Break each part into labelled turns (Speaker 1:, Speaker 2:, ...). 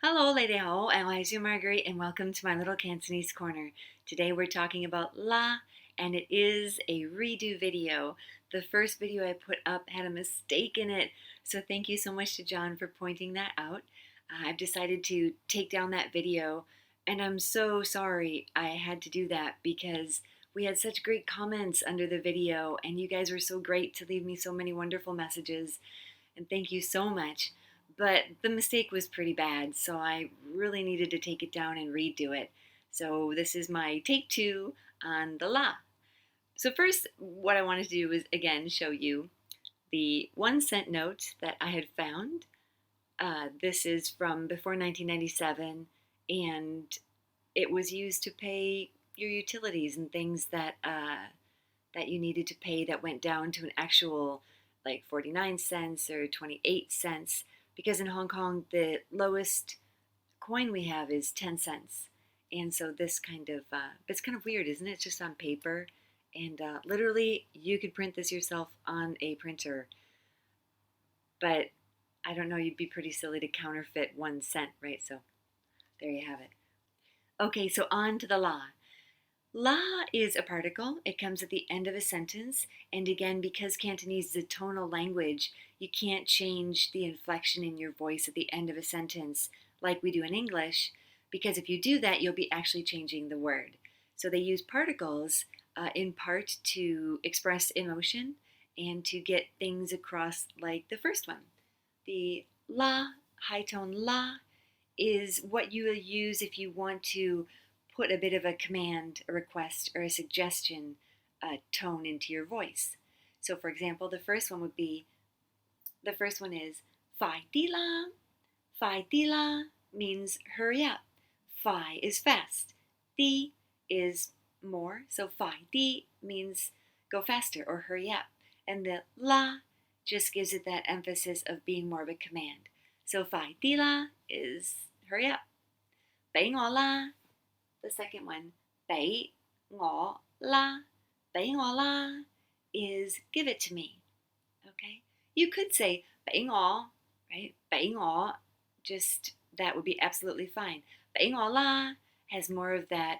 Speaker 1: Hello, lady ho, I'm Marguerite, and welcome to my little Cantonese corner. Today we're talking about la, and it is a redo video. The first video I put up had a mistake in it, so thank you so much to John for pointing that out. I've decided to take down that video, and I'm so sorry I had to do that because we had such great comments under the video, and you guys were so great to leave me so many wonderful messages, and thank you so much. But the mistake was pretty bad, so I really needed to take it down and redo it. So this is my take two on the la. So first, what I wanted to do is again show you the 1 cent note that I had found. This is from before 1997, and it was used to pay your utilities and things that you needed to pay that went down to an actual like 49 cents or 28 cents, because in Hong Kong the lowest coin we have is 10 cents. And so this kind of it's kind of weird, isn't it? It's just on paper, and literally you could print this yourself on a printer, but I don't know, you'd be pretty silly to counterfeit 1 cent, right? So there you have it. Okay, so on to the la. La is a particle. It comes at the end of a sentence. And again, because Cantonese is a tonal language, you can't change the inflection in your voice at the end of a sentence like we do in English, because if you do that, you'll be actually changing the word. So they use particles in part to express emotion and to get things across, like the first one. The la, high tone la, is what you will use if you want to put a bit of a command, a request, or a suggestion tone into your voice. So, for example, the first one is Fai di la. Fai di la means hurry up. Fai is fast. Di is more. So, Fai di means go faster or hurry up. And the la just gives it that emphasis of being more of a command. So, Fai di la is hurry up. Bei ngò la. The second one, 俾我啦. 俾我啦 is give it to me. Okay? You could say 俾我, right? 俾我, just that would be absolutely fine. 俾我啦 has more of that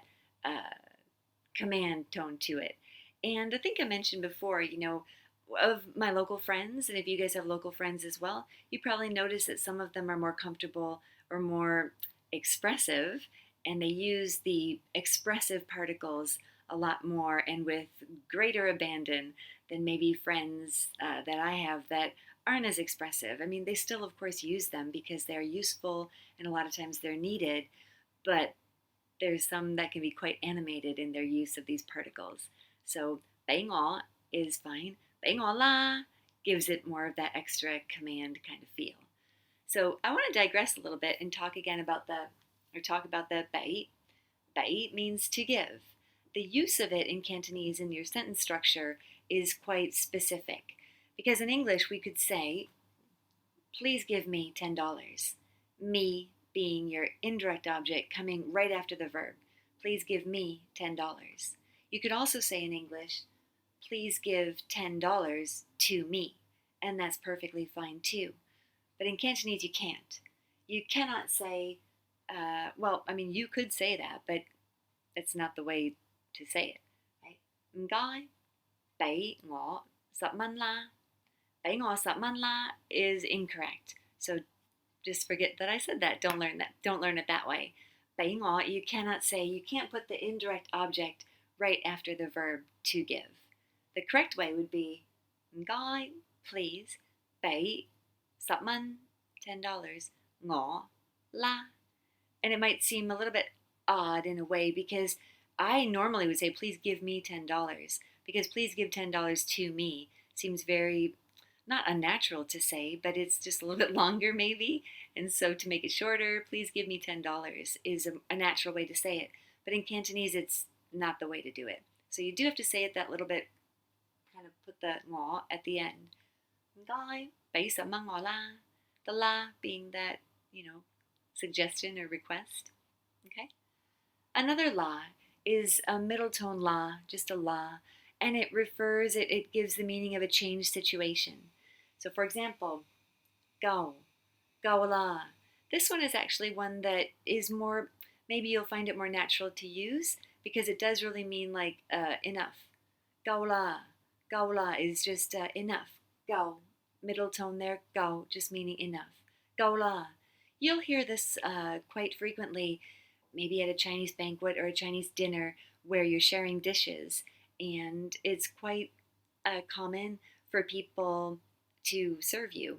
Speaker 1: command tone to it. And I think I mentioned before, of my local friends, and if you guys have local friends as well, you probably notice that some of them are more comfortable or more expressive, and they use the expressive particles a lot more and with greater abandon than maybe friends that I have that aren't as expressive. I mean, they still, of course, use them because they're useful and a lot of times they're needed, but there's some that can be quite animated in their use of these particles. So, 俾我 is fine. 俾我啦 gives it more of that extra command kind of feel. So, I want to digress a little bit and talk about the 俾. 俾means to give. The use of it in Cantonese in your sentence structure is quite specific, because in English we could say, please give me $10. Me being your indirect object coming right after the verb. Please give me $10. You could also say in English, please give $10 to me, and that's perfectly fine too. But in Cantonese you can't. You cannot say, you could say that, but it's not the way to say it, right? 唔該，俾我10蚊啦. 俾我10蚊啦 is incorrect. So just forget that I said that. Don't learn that. Don't learn it that way. 俾我, you can't put the indirect object right after the verb to give. The correct way would be 唔該, please, 俾10蚊, $10, 我啦. And it might seem a little bit odd in a way, because I normally would say, please give me $10, because please give $10 to me seems very, not unnatural to say, but it's just a little bit longer maybe. And so to make it shorter, please give me $10 is a natural way to say it. But in Cantonese, it's not the way to do it. So you do have to say it that little bit, kind of put the ngõ at the end. 唔該，俾10蚊我啦. The la being that, suggestion or request. Okay? Another la is a middle tone la, just a la, and it gives the meaning of a changed situation. So for example, go la. This one is actually one that is more, maybe you'll find it more natural to use because it does really mean like enough. Gao la. Gao la is just enough. Gao. Middle tone there. Gao, just meaning enough. Gao la. You'll hear this quite frequently, maybe at a Chinese banquet or a Chinese dinner where you're sharing dishes, and it's quite common for people to serve you,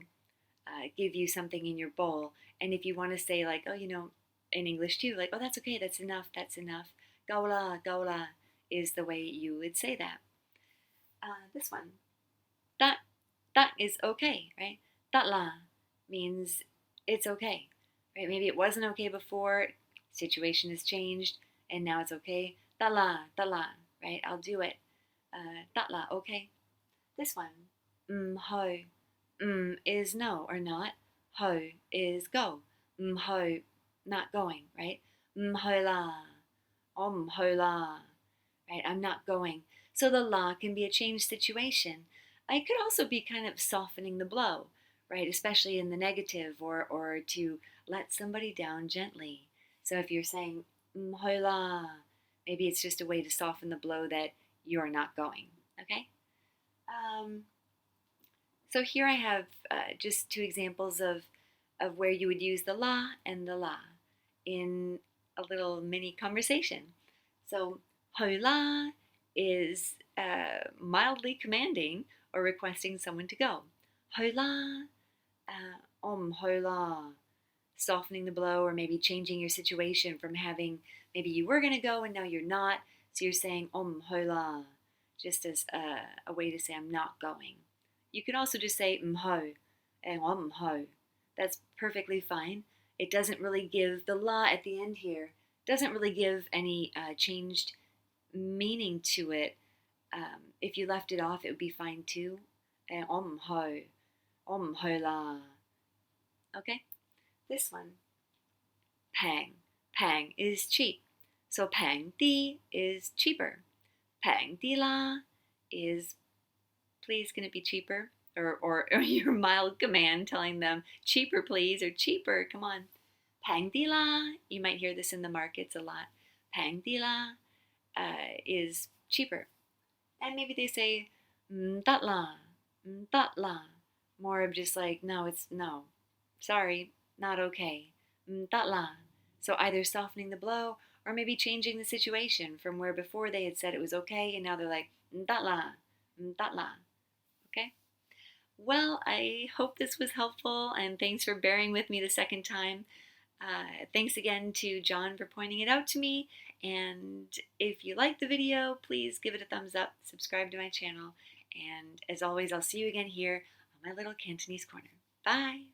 Speaker 1: give you something in your bowl. And if you want to say, like, oh, in English too, like, oh, that's okay, that's enough, that's enough. Gao la is the way you would say that. This one, that, that is okay, right? That la means it's okay, right? Maybe it wasn't okay before, situation has changed, and now it's okay. Da la, right? I'll do it. Da la, okay. This one, ho. Is no or not. Ho is go. Ho, not going, right? Ho la. Ho la. Right? I'm not going. So the la can be a changed situation. It could also be kind of softening the blow, right? Especially in the negative, or to let somebody down gently. So if you're saying ho la, maybe it's just a way to soften the blow that you're not going. Okay? Um, so here I have just two examples of where you would use the la and the la in a little mini conversation. So ho la is mildly commanding or requesting someone to go. Ho la, ho la, softening the blow or maybe changing your situation from having, maybe you were going to go and now you're not. So you're saying ho la, just as a way to say I'm not going. You can also just say ho and ho. That's perfectly fine. It doesn't really give, the la at the end here doesn't really give any changed meaning to it. If you left it off, it would be fine too. Ho la. Okay, this one. Pang. Pang is cheap. So pang di is cheaper. Pang di la is please can it be cheaper? Or your mild command telling them cheaper please or cheaper, come on. Pang di la, you might hear this in the markets a lot. Pang di la is cheaper. And maybe they say dat la, more of just like no, it's no, sorry, not okay. Dat la. So either softening the blow or maybe changing the situation from where before they had said it was okay and now they're like dat la, dat la. Okay? Well, I hope this was helpful and thanks for bearing with me the second time. Thanks again to John for pointing it out to me. And if you like the video, please give it a thumbs up, subscribe to my channel. And as always, I'll see you again here on my little Cantonese corner. Bye!